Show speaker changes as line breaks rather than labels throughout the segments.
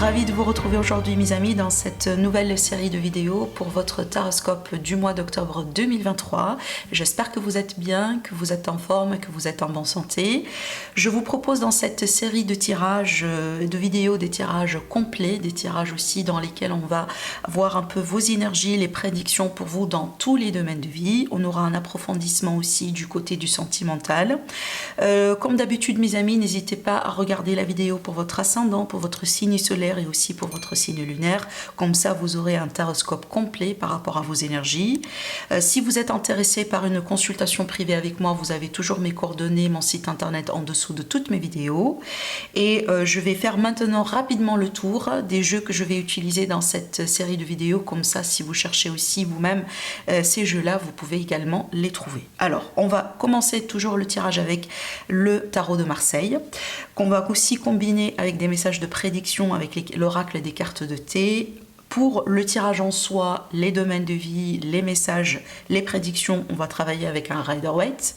Ravi de vous retrouver aujourd'hui mes amis dans cette nouvelle série de vidéos pour votre taroscope du mois d'octobre 2023. J'espère que vous êtes bien, que vous êtes en forme, que vous êtes en bonne santé. Je vous propose dans cette série de tirages, de vidéos, des tirages complets, des tirages aussi dans lesquels on va voir un peu vos énergies, les prédictions pour vous dans tous les domaines de vie. On aura un approfondissement aussi du côté du sentimental. Comme d'habitude mes amis, n'hésitez pas à regarder la vidéo pour votre ascendant, pour votre signe solaire et aussi pour votre signe lunaire. Comme ça, vous aurez un taroscope complet par rapport à vos énergies. Si vous êtes intéressé par une consultation privée avec moi, vous avez toujours mes coordonnées, mon site internet en dessous de toutes mes vidéos. Et je vais faire maintenant rapidement le tour des jeux que je vais utiliser dans cette série de vidéos. Comme ça, si vous cherchez aussi vous-même ces jeux-là, vous pouvez également les trouver. Alors, on va commencer toujours le tirage avec le tarot de Marseille, qu'on va aussi combiner avec des messages de prédiction avec l'oracle des cartes de thé. Pour le tirage en soi, les domaines de vie, les messages, les prédictions, on va travailler avec un Rider-Waite.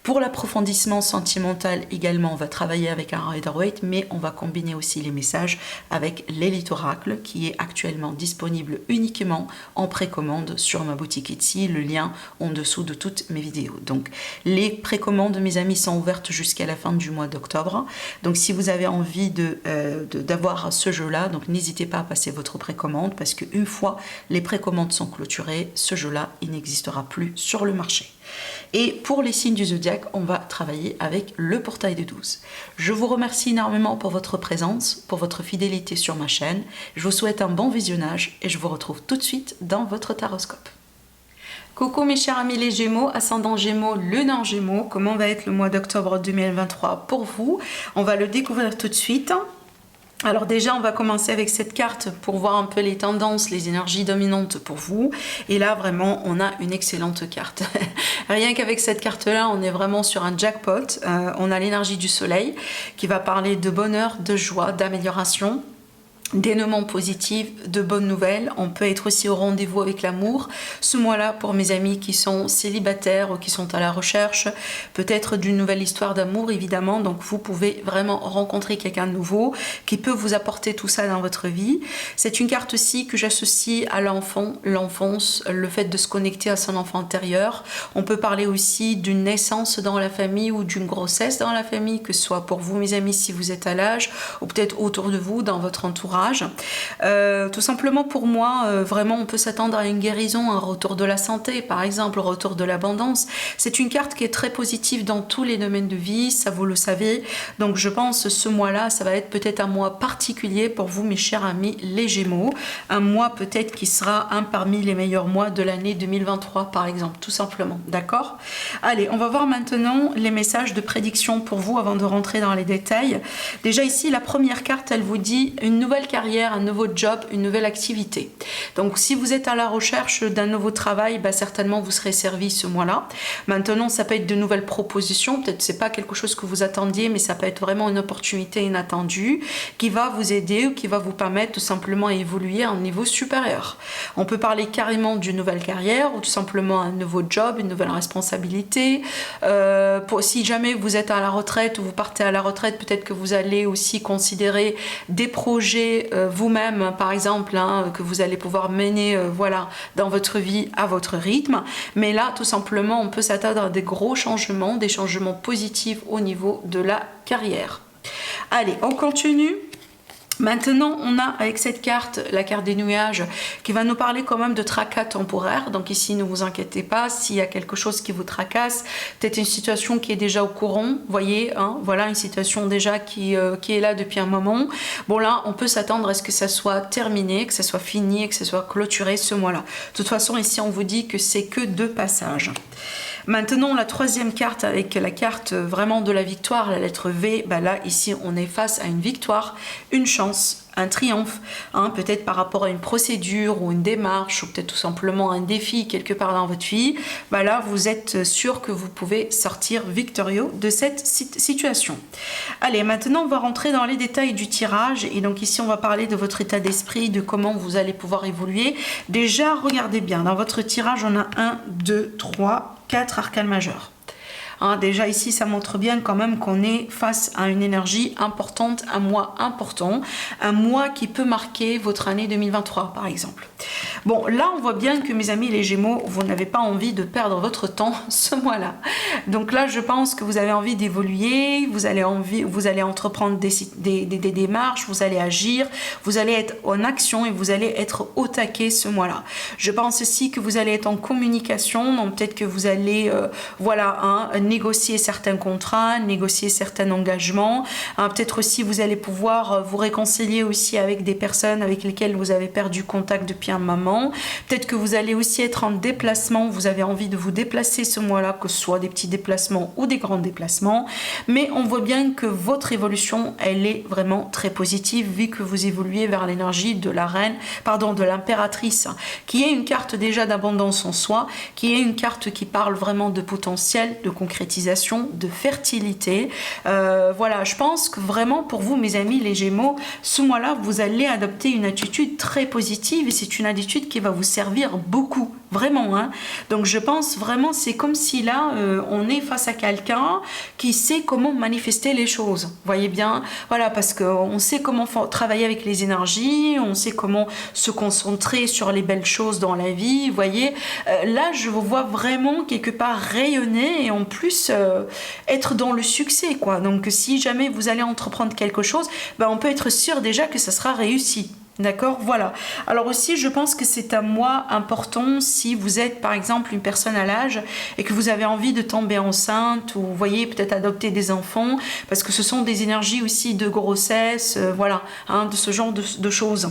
Pour l'approfondissement sentimental également, on va travailler avec un Rider-Waite, mais on va combiner aussi les messages avec l'Elite Oracle qui est actuellement disponible uniquement en précommande sur ma boutique Etsy, le lien en dessous de toutes mes vidéos. Donc les précommandes, mes amis, sont ouvertes jusqu'à la fin du mois d'octobre. Donc si vous avez envie d'avoir ce jeu-là, donc n'hésitez pas à passer votre précommande, parce qu'une fois les précommandes sont clôturées, ce jeu-là, il n'existera plus sur le marché. Et pour les signes du zodiaque, on va travailler avec le portail de 12. Je vous remercie énormément pour votre présence, pour votre fidélité sur ma chaîne. Je vous souhaite un bon visionnage et je vous retrouve tout de suite dans votre taroscope. Coucou mes chers amis les Gémeaux, ascendant Gémeaux, lune en Gémeaux. Comment va être le mois d'octobre 2023 pour vous? On va le découvrir tout de suite. Alors déjà, on va commencer avec cette carte pour voir un peu les tendances, les énergies dominantes pour vous. Et là, vraiment, on a une excellente carte. Rien qu'avec cette carte-là, on est vraiment sur un jackpot. On a l'énergie du soleil qui va parler de bonheur, de joie, d'amélioration, d'éléments positifs, de bonnes nouvelles. On peut être aussi au rendez-vous avec l'amour. Ce mois-là, pour mes amis qui sont célibataires ou qui sont à la recherche, peut-être d'une nouvelle histoire d'amour, évidemment. Donc, vous pouvez vraiment rencontrer quelqu'un de nouveau qui peut vous apporter tout ça dans votre vie. C'est une carte aussi que j'associe à l'enfant, l'enfance, le fait de se connecter à son enfant intérieur. On peut parler aussi d'une naissance dans la famille ou d'une grossesse dans la famille, que ce soit pour vous, mes amis, si vous êtes à l'âge, ou peut-être autour de vous, dans votre entourage. Tout simplement pour moi, vraiment on peut s'attendre à une guérison, un retour de la santé par exemple, un retour de l'abondance. C'est une carte qui est très positive dans tous les domaines de vie, ça vous le savez. Donc je pense ce mois-là, ça va être peut-être un mois particulier pour vous mes chers amis les Gémeaux. Un mois peut-être qui sera un parmi les meilleurs mois de l'année 2023 par exemple, tout simplement, d'accord? Allez, on va voir maintenant les messages de prédiction pour vous avant de rentrer dans les détails. Déjà ici, la première carte, elle vous dit une nouvelle carrière, un nouveau job, une nouvelle activité. Donc si vous êtes à la recherche d'un nouveau travail, bah, certainement vous serez servi ce mois-là. Maintenant, ça peut être de nouvelles propositions, peut-être c'est pas quelque chose que vous attendiez, mais ça peut être vraiment une opportunité inattendue qui va vous aider ou qui va vous permettre tout simplement à évoluer à un niveau supérieur. On peut parler carrément d'une nouvelle carrière ou tout simplement un nouveau job, une nouvelle responsabilité. Si jamais vous êtes à la retraite ou vous partez à la retraite, peut-être que vous allez aussi considérer des projets vous-même par exemple, que vous allez pouvoir mener voilà, dans votre vie à votre rythme. Mais là tout simplement on peut s'attendre à des gros changements, des changements positifs au niveau de la carrière. Allez, on continue. Maintenant, on a avec cette carte, la carte des nuages, qui va nous parler quand même de tracas temporaires. Donc ici, ne vous inquiétez pas, s'il y a quelque chose qui vous tracasse, peut-être une situation qui est déjà au courant, voyez, voilà une situation déjà qui est là depuis un moment. Bon là, on peut s'attendre à ce que ça soit terminé, que ça soit fini, que ça soit clôturé ce mois-là. De toute façon, ici, on vous dit que c'est que de passage. Maintenant, la troisième carte avec la carte vraiment de la victoire, la lettre V, bah là, ici, on est face à une victoire, une chance, un triomphe, peut-être par rapport à une procédure ou une démarche, ou peut-être tout simplement un défi quelque part dans votre vie. Bah là, vous êtes sûr que vous pouvez sortir victorieux de cette situation. Allez, maintenant, on va rentrer dans les détails du tirage. Et donc ici, on va parler de votre état d'esprit, de comment vous allez pouvoir évoluer. Déjà, regardez bien, dans votre tirage, on a 1, 2, 3, 4 arcanes majeures. Hein, déjà ici, ça montre bien quand même qu'on est face à une énergie importante, un mois important, un mois qui peut marquer votre année 2023 par exemple. Bon, là on voit bien que mes amis les Gémeaux, vous n'avez pas envie de perdre votre temps ce mois-là. Donc là, je pense que vous avez envie d'évoluer, vous allez entreprendre des démarches, vous allez agir, vous allez être en action et vous allez être au taquet ce mois-là. Je pense aussi que vous allez être en communication, donc peut-être que vous allez négocier certains contrats, négocier certains engagements. Peut-être aussi vous allez pouvoir vous réconcilier aussi avec des personnes avec lesquelles vous avez perdu contact depuis un moment. Peut-être que vous allez aussi être en déplacement, vous avez envie de vous déplacer ce mois-là, que ce soit des petits déplacements ou des grands déplacements. Mais on voit bien que votre évolution, elle est vraiment très positive vu que vous évoluez vers l'énergie de la reine, de l'impératrice, qui est une carte déjà d'abondance en soi, qui est une carte qui parle vraiment de potentiel, de concrétisation, de fertilité. Voilà, je pense que vraiment pour vous, mes amis les Gémeaux, ce mois-là, vous allez adopter une attitude très positive et c'est une attitude qui va vous servir beaucoup, vraiment. Hein. Donc je pense vraiment, c'est comme si là, on est face à quelqu'un qui sait comment manifester les choses. Voyez bien, voilà, parce qu'on sait comment travailler avec les énergies, on sait comment se concentrer sur les belles choses dans la vie. Vous voyez, là, je vous vois vraiment quelque part rayonner et en plus être dans le succès, quoi. Donc si jamais vous allez entreprendre quelque chose, on peut être sûr déjà que ça sera réussi. D'accord, voilà. Alors aussi, je pense que c'est un mois important si vous êtes par exemple une personne à l'âge et que vous avez envie de tomber enceinte ou vous voyez peut-être adopter des enfants parce que ce sont des énergies aussi de grossesse, de ce genre de choses.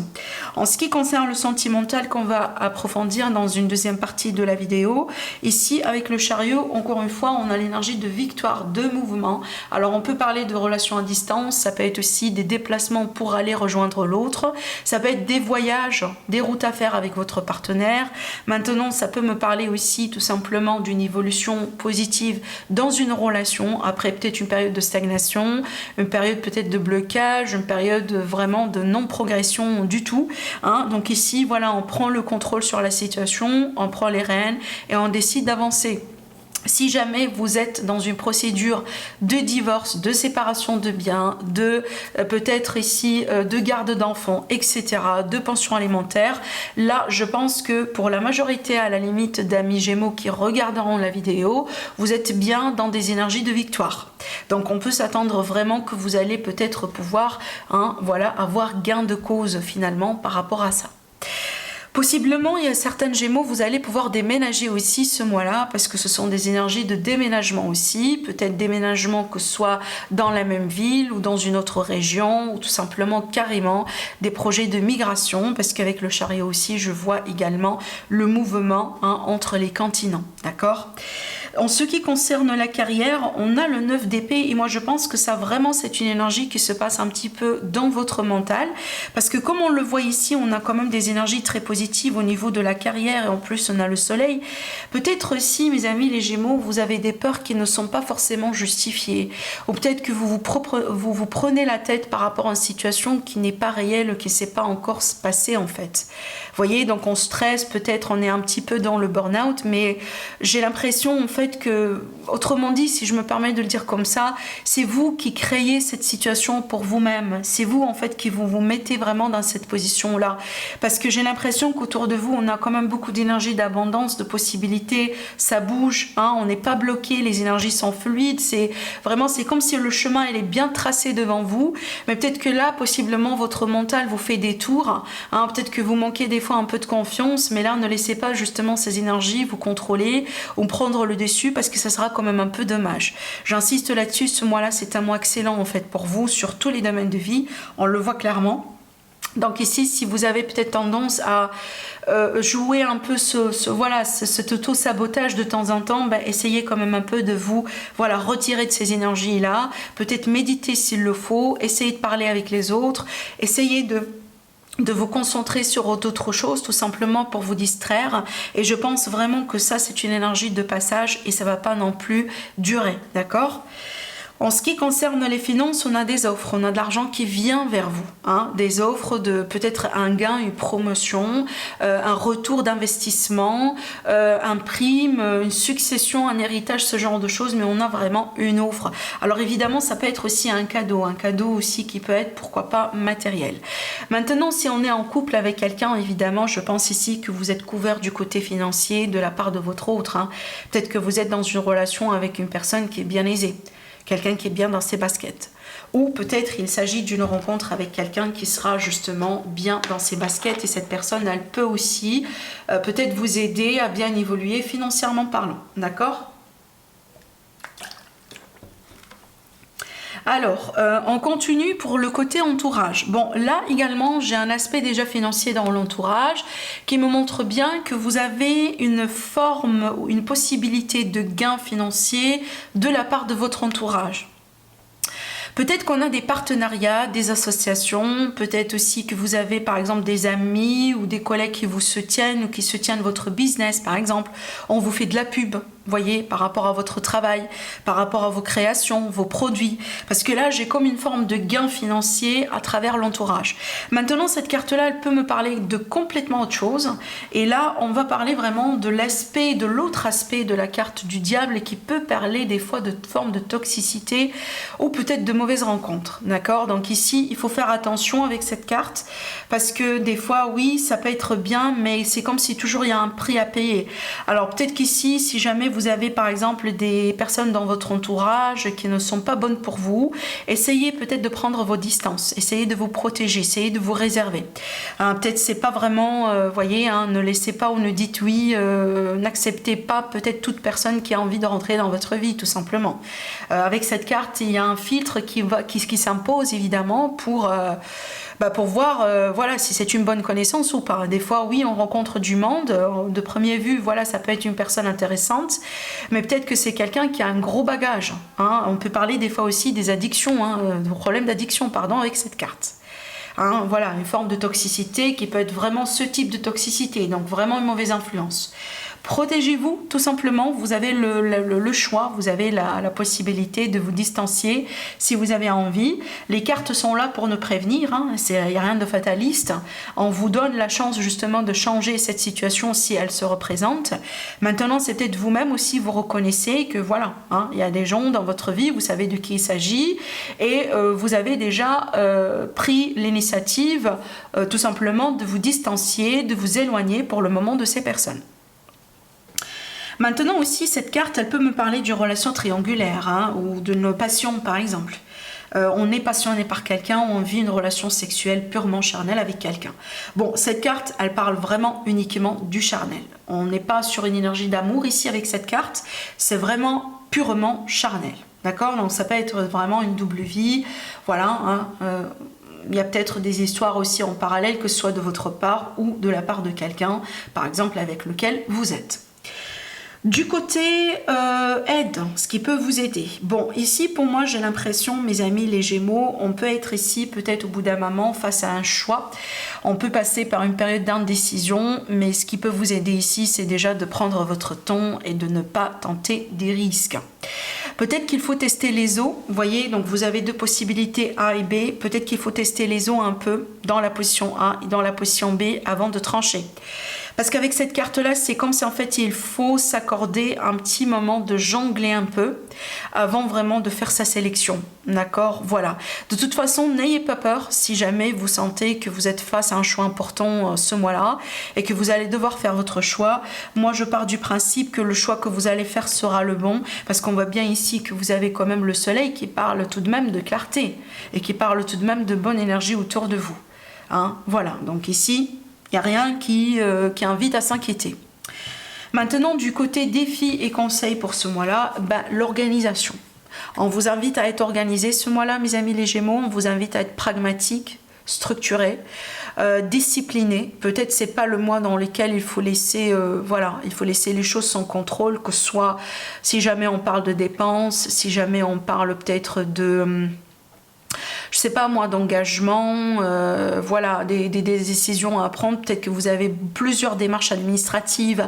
En ce qui concerne le sentimental qu'on va approfondir dans une deuxième partie de la vidéo, ici avec le chariot, encore une fois, on a l'énergie de victoire, de mouvement. Alors on peut parler de relations à distance, ça peut être aussi des déplacements pour aller rejoindre l'autre. Ça peut être des voyages, des routes à faire avec votre partenaire. Maintenant, ça peut me parler aussi tout simplement d'une évolution positive dans une relation, après peut-être une période de stagnation, une période peut-être de blocage, une période vraiment de non-progression du tout. Hein. Donc ici, voilà, on prend le contrôle sur la situation, on prend les rênes et on décide d'avancer. Si jamais vous êtes dans une procédure de divorce, de séparation de biens, de peut-être ici de garde d'enfants, etc., de pension alimentaire, là je pense que pour la majorité à la limite d'amis Gémeaux qui regarderont la vidéo, vous êtes bien dans des énergies de victoire. Donc on peut s'attendre vraiment que vous allez peut-être pouvoir avoir gain de cause finalement par rapport à ça. Possiblement, il y a certaines Gémeaux, vous allez pouvoir déménager aussi ce mois-là parce que ce sont des énergies de déménagement aussi. Peut-être déménagement que ce soit dans la même ville ou dans une autre région ou tout simplement carrément des projets de migration parce qu'avec le chariot aussi, je vois également le mouvement entre les continents. D'accord ? En ce qui concerne la carrière, on a le 9 d'épée et moi je pense que ça vraiment c'est une énergie qui se passe un petit peu dans votre mental parce que comme on le voit ici, on a quand même des énergies très positives au niveau de la carrière et en plus on a le soleil. Peut-être aussi mes amis les Gémeaux, vous avez des peurs qui ne sont pas forcément justifiées ou peut-être que vous prenez la tête par rapport à une situation qui n'est pas réelle, qui ne s'est pas encore passée en fait. Vous voyez, donc on stresse, peut-être on est un petit peu dans le burn-out, mais j'ai l'impression en fait que, autrement dit, si je me permets de le dire comme ça, c'est vous qui créez cette situation pour vous-même. C'est vous en fait qui vous mettez vraiment dans cette position-là. Parce que j'ai l'impression qu'autour de vous, on a quand même beaucoup d'énergie, d'abondance, de possibilités. Ça bouge, on n'est pas bloqué, les énergies sont fluides. C'est comme si le chemin il est bien tracé devant vous. Mais peut-être que là, possiblement, votre mental vous fait des tours. Peut-être que vous manquez des fois un peu de confiance, mais là, ne laissez pas justement ces énergies vous contrôler ou prendre le dessus parce que ça sera quand même un peu dommage. J'insiste là-dessus, ce mois-là, c'est un mois excellent en fait pour vous sur tous les domaines de vie, on le voit clairement. Donc ici, si vous avez peut-être tendance à jouer un peu cet auto-sabotage de temps en temps, essayez quand même un peu de vous retirer de ces énergies-là, peut-être méditer s'il le faut, essayez de parler avec les autres, essayez de vous concentrer sur d'autres choses tout simplement pour vous distraire et je pense vraiment que ça c'est une énergie de passage et ça va pas non plus durer, d'accord ? En ce qui concerne les finances, on a des offres, on a de l'argent qui vient vers vous, hein, des offres de peut-être un gain, une promotion, un retour d'investissement, un prime, une succession, un héritage, ce genre de choses, mais on a vraiment une offre. Alors évidemment, ça peut être aussi un cadeau aussi qui peut être, pourquoi pas, matériel. Maintenant, si on est en couple avec quelqu'un, évidemment, je pense ici que vous êtes couvert du côté financier de la part de votre autre, hein. Peut-être que vous êtes dans une relation avec une personne qui est bien aisée, quelqu'un qui est bien dans ses baskets. Ou peut-être il s'agit d'une rencontre avec quelqu'un qui sera justement bien dans ses baskets et cette personne, elle peut aussi peut-être vous aider à bien évoluer financièrement parlant. D'accord ? Alors, on continue pour le côté entourage. Bon, là également, j'ai un aspect déjà financier dans l'entourage qui me montre bien que vous avez une forme ou une possibilité de gain financier de la part de votre entourage. Peut-être qu'on a des partenariats, des associations, peut-être aussi que vous avez par exemple des amis ou des collègues qui vous soutiennent ou qui soutiennent votre business par exemple. On vous fait de la pub, voyez, par rapport à votre travail, par rapport à vos créations, vos produits. Parce que là, j'ai comme une forme de gain financier à travers l'entourage. Maintenant, cette carte-là, elle peut me parler de complètement autre chose. Et là, on va parler vraiment de l'aspect, de l'autre aspect de la carte du diable et qui peut parler des fois de forme de toxicité ou peut-être de mauvaises rencontres. D'accord ? Donc ici, il faut faire attention avec cette carte parce que des fois, oui, ça peut être bien, mais c'est comme si toujours il y a un prix à payer. Alors peut-être qu'ici, si jamais vous avez par exemple des personnes dans votre entourage qui ne sont pas bonnes pour vous, essayez peut-être de prendre vos distances, essayez de vous protéger, essayez de vous réserver. Peut-être c'est pas vraiment, voyez, ne laissez pas ou ne dites oui, n'acceptez pas peut-être toute personne qui a envie de rentrer dans votre vie, tout simplement. Avec cette carte, il y a un filtre qui s'impose évidemment pour voir voilà, si c'est une bonne connaissance ou pas. Des fois, oui, on rencontre du monde. De première vue, voilà, ça peut être une personne intéressante, mais peut-être que c'est quelqu'un qui a un gros bagage. Hein. On peut parler des fois aussi des addictions, de problèmes d'addiction, pardon, avec cette carte. Hein, voilà, une forme de toxicité qui peut être vraiment ce type de toxicité, donc vraiment une mauvaise influence. Protégez-vous, tout simplement, vous avez le choix, vous avez la possibilité de vous distancier si vous avez envie. Les cartes sont là pour nous prévenir, hein, il n'y a rien de fataliste. On vous donne la chance justement de changer cette situation si elle se représente. Maintenant, c'est peut-être vous-même aussi, vous reconnaissez que voilà, hein, il y a des gens dans votre vie, vous savez de qui il s'agit et vous avez déjà pris l'initiative tout simplement de vous distancier, de vous éloigner pour le moment de ces personnes. Maintenant aussi, cette carte, elle peut me parler d'une relation triangulaire hein, ou de nos passions par exemple. On est passionné par quelqu'un, on vit une relation sexuelle purement charnelle avec quelqu'un. Bon, cette carte, elle parle vraiment uniquement du charnel. On n'est pas sur une énergie d'amour ici avec cette carte, c'est vraiment purement charnel. D'accord ? Donc ça peut être vraiment une double vie, voilà, hein, il y a peut-être des histoires aussi en parallèle, que ce soit de votre part ou de la part de quelqu'un, par exemple avec lequel vous êtes. Du côté aide, ce qui peut vous aider. Bon, ici pour moi j'ai l'impression, mes amis les Gémeaux, on peut être ici peut-être au bout d'un moment face à un choix. On peut passer par une période d'indécision, mais ce qui peut vous aider ici, c'est déjà de prendre votre temps et de ne pas tenter des risques. Peut-être qu'il faut tester les eaux, vous voyez, donc vous avez deux possibilités A et B. Peut-être qu'il faut tester les eaux un peu dans la position A et dans la position B avant de trancher. Parce qu'avec cette carte-là, c'est comme si en fait il faut s'accorder un petit moment de jongler un peu avant vraiment de faire sa sélection. D'accord ? Voilà. De toute façon, n'ayez pas peur si jamais vous sentez que vous êtes face à un choix important ce mois-là et que vous allez devoir faire votre choix. Moi, je pars du principe que le choix que vous allez faire sera le bon parce qu'on voit bien ici que vous avez quand même le soleil qui parle tout de même de clarté et qui parle tout de même de bonne énergie autour de vous. Hein ? Voilà. Donc ici, il n'y a rien qui invite à s'inquiéter. Maintenant, du côté défi et conseils pour ce mois-là, l'organisation. On vous invite à être organisé ce mois-là, mes amis les Gémeaux. On vous invite à être pragmatique, structuré, discipliné. Peut-être c'est pas le mois dans lequel il faut laisser, il faut laisser les choses sans contrôle, que ce soit si jamais on parle de dépenses, si jamais on parle peut-être de... je sais pas moi, d'engagement, voilà, des décisions à prendre. Peut-être que vous avez plusieurs démarches administratives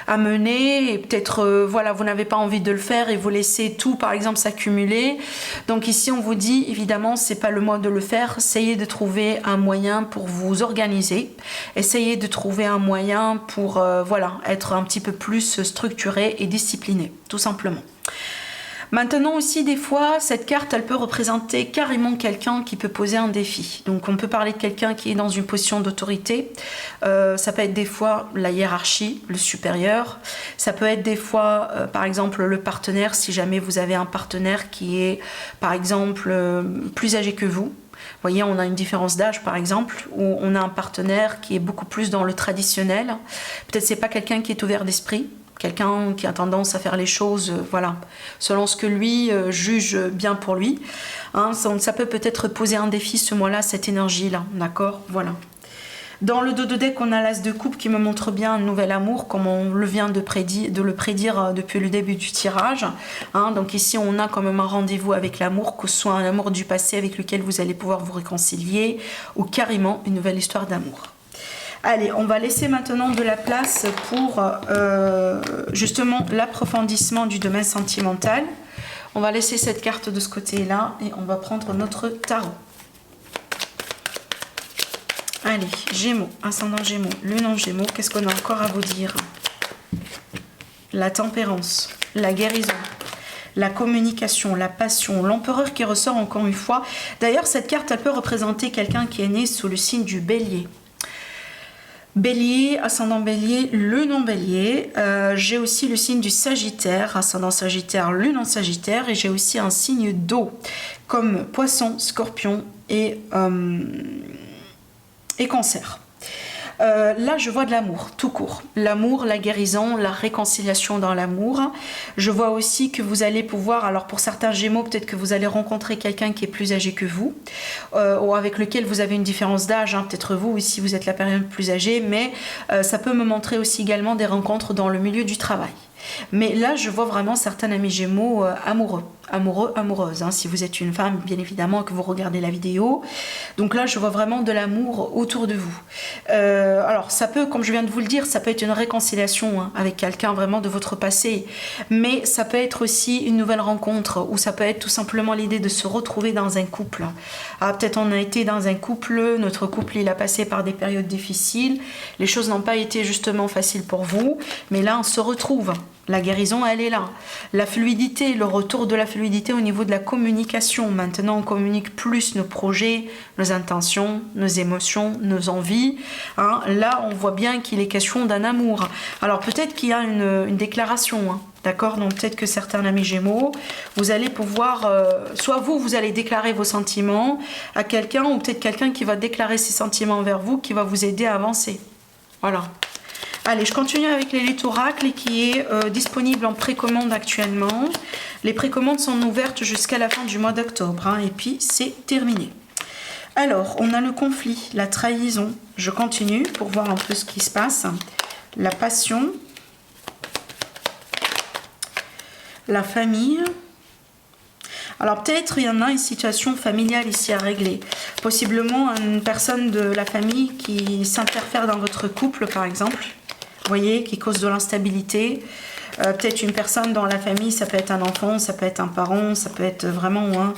à mener et peut-être voilà, vous n'avez pas envie de le faire et vous laissez tout par exemple s'accumuler. Donc ici on vous dit évidemment c'est pas le mois de le faire, essayez de trouver un moyen pour vous organiser, essayez de trouver un moyen pour voilà, être un petit peu plus structuré et discipliné tout simplement. Maintenant aussi, des fois, cette carte, elle peut représenter carrément quelqu'un qui peut poser un défi. Donc, on peut parler de quelqu'un qui est dans une position d'autorité. Ça peut être des fois la hiérarchie, le supérieur. Ça peut être des fois, par exemple, le partenaire, si jamais vous avez un partenaire qui est, par exemple, plus âgé que vous. Vous voyez, on a une différence d'âge, par exemple, où on a un partenaire qui est beaucoup plus dans le traditionnel. Peut-être c'est pas quelqu'un qui est ouvert d'esprit. Quelqu'un qui a tendance à faire les choses voilà, selon ce que lui juge bien pour lui. Hein, ça peut peut-être poser un défi ce mois-là, cette énergie-là, d'accord? Voilà. Dans le dos de deck, on a l'as de coupe qui me montre bien un nouvel amour, comme on le vient de le prédire depuis le début du tirage. Hein, donc ici, on a quand même un rendez-vous avec l'amour, que ce soit un amour du passé avec lequel vous allez pouvoir vous réconcilier, ou carrément une nouvelle histoire d'amour. Allez, on va laisser maintenant de la place pour justement l'approfondissement du domaine sentimental. On va laisser cette carte de ce côté-là et on va prendre notre tarot. Allez, Gémeaux, ascendant Gémeaux, lune en Gémeaux, qu'est-ce qu'on a encore à vous dire? La tempérance, la guérison, la communication, la passion, l'empereur qui ressort encore une fois. D'ailleurs, cette carte, elle peut représenter quelqu'un qui est né sous le signe du Bélier. Bélier, ascendant Bélier, lune en Bélier. J'ai aussi le signe du Sagittaire, ascendant Sagittaire, lune en Sagittaire. Et j'ai aussi un signe d'eau, comme Poisson, Scorpion et Cancer. Là, je vois de l'amour, tout court. L'amour, la guérison, la réconciliation dans l'amour. Je vois aussi que vous allez pouvoir, alors pour certains Gémeaux, peut-être que vous allez rencontrer quelqu'un qui est plus âgé que vous, ou avec lequel vous avez une différence d'âge, hein, peut-être vous aussi, vous êtes la période plus âgée, mais ça peut me montrer aussi également des rencontres dans le milieu du travail. Mais là, je vois vraiment certains amis Gémeaux amoureux, amoureuses. Hein, si vous êtes une femme, bien évidemment, que vous regardez la vidéo. Donc là, je vois vraiment de l'amour autour de vous. Alors, ça peut, comme je viens de vous le dire, ça peut être une réconciliation hein, avec quelqu'un vraiment de votre passé. Mais ça peut être aussi une nouvelle rencontre ou ça peut être tout simplement l'idée de se retrouver dans un couple. Ah, peut-être on a été dans un couple, notre couple, il a passé par des périodes difficiles. Les choses n'ont pas été justement faciles pour vous. Mais là, on se retrouve. La guérison, elle est là. La fluidité, le retour de la fluidité au niveau de la communication. Maintenant, on communique plus nos projets, nos intentions, nos émotions, nos envies. Hein. Là, on voit bien qu'il est question d'un amour. Alors, peut-être qu'il y a une déclaration. Hein. D'accord? Donc, peut-être que certains amis Gémeaux, vous allez pouvoir... soit vous allez déclarer vos sentiments à quelqu'un ou peut-être quelqu'un qui va déclarer ses sentiments envers vous, qui va vous aider à avancer. Voilà. Allez, je continue avec l'élite oracle qui est disponible en précommande actuellement. Les précommandes sont ouvertes jusqu'à la fin du mois d'octobre. Hein, et puis, c'est terminé. Alors, on a le conflit, la trahison. Je continue pour voir un peu ce qui se passe. La passion. La famille. Alors, peut-être il y en a une situation familiale ici à régler. Possiblement une personne de la famille qui s'interfère dans votre couple, par exemple. Vous voyez, qui cause de l'instabilité. Peut-être une personne dans la famille, ça peut être un enfant, ça peut être un parent, ça peut être vraiment... Hein,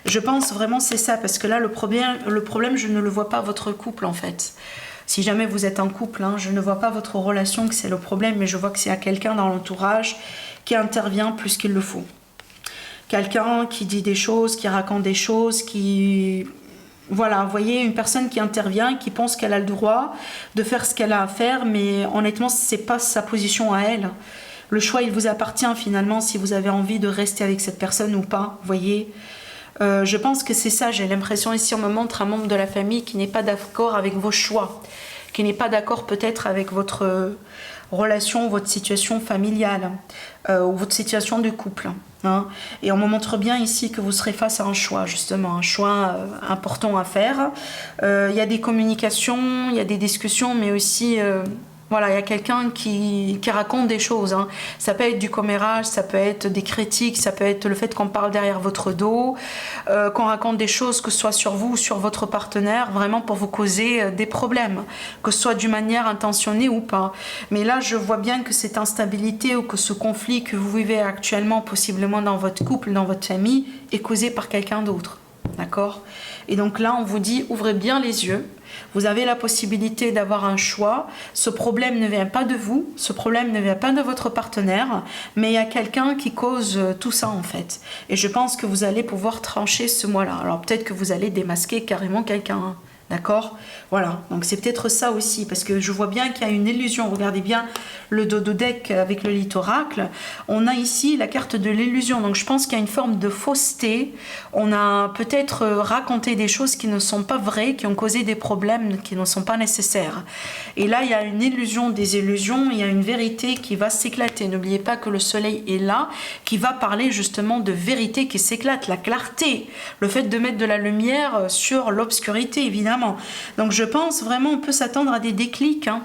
je pense vraiment c'est ça, parce que là, le problème, je ne le vois pas votre couple, en fait. Si jamais vous êtes en couple, hein, je ne vois pas votre relation, que c'est le problème, mais je vois que c'est à quelqu'un dans l'entourage qui intervient plus qu'il le faut. Quelqu'un qui dit des choses, qui raconte des choses, qui... Voilà, vous voyez, une personne qui intervient, qui pense qu'elle a le droit de faire ce qu'elle a à faire, mais honnêtement, c'est pas sa position à elle. Le choix, il vous appartient finalement si vous avez envie de rester avec cette personne ou pas, vous voyez. Je pense que c'est ça, j'ai l'impression ici, on me montre un membre de la famille qui n'est pas d'accord avec vos choix, qui n'est pas d'accord peut-être avec votre relation, votre situation familiale ou votre situation de couple. Hein. Et on me montre bien ici que vous serez face à un choix, justement, un choix important à faire. Il y a des communications, il y a des discussions, mais aussi Voilà, il y a quelqu'un qui raconte des choses, hein. Ça peut être du commérage, ça peut être des critiques, ça peut être le fait qu'on parle derrière votre dos, qu'on raconte des choses, que ce soit sur vous ou sur votre partenaire, vraiment pour vous causer des problèmes, que ce soit d'une manière intentionnée ou pas. Mais là, je vois bien que cette instabilité ou que ce conflit que vous vivez actuellement, possiblement dans votre couple, dans votre famille, est causé par quelqu'un d'autre. D'accord? Et donc là, on vous dit, ouvrez bien les yeux. Vous avez la possibilité d'avoir un choix. Ce problème ne vient pas de vous, ce problème ne vient pas de votre partenaire, mais il y a quelqu'un qui cause tout ça en fait. Et je pense que vous allez pouvoir trancher ce mois-là. Alors peut-être que vous allez démasquer carrément quelqu'un, hein. D'accord? Voilà, donc c'est peut-être ça aussi, parce que je vois bien qu'il y a une illusion. Regardez bien le dodo deck avec le lit oracle. On a ici la carte de l'illusion, donc je pense qu'il y a une forme de fausseté. On a peut-être raconté des choses qui ne sont pas vraies, qui ont causé des problèmes qui ne sont pas nécessaires. Et là, il y a une illusion des illusions, il y a une vérité qui va s'éclater. N'oubliez pas que le soleil est là, qui va parler justement de vérité qui s'éclate, la clarté, le fait de mettre de la lumière sur l'obscurité, évidemment. Donc je pense vraiment on peut s'attendre à des déclics, hein.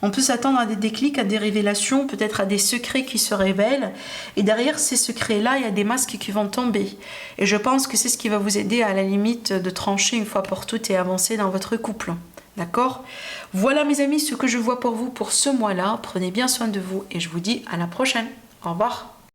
On peut s'attendre à des déclics, à des révélations, peut-être à des secrets qui se révèlent. Et derrière ces secrets-là, il y a des masques qui vont tomber. Et je pense que c'est ce qui va vous aider à la limite de trancher une fois pour toutes et avancer dans votre couple. D'accord? Voilà mes amis ce que je vois pour vous pour ce mois-là. Prenez bien soin de vous et je vous dis à la prochaine. Au revoir.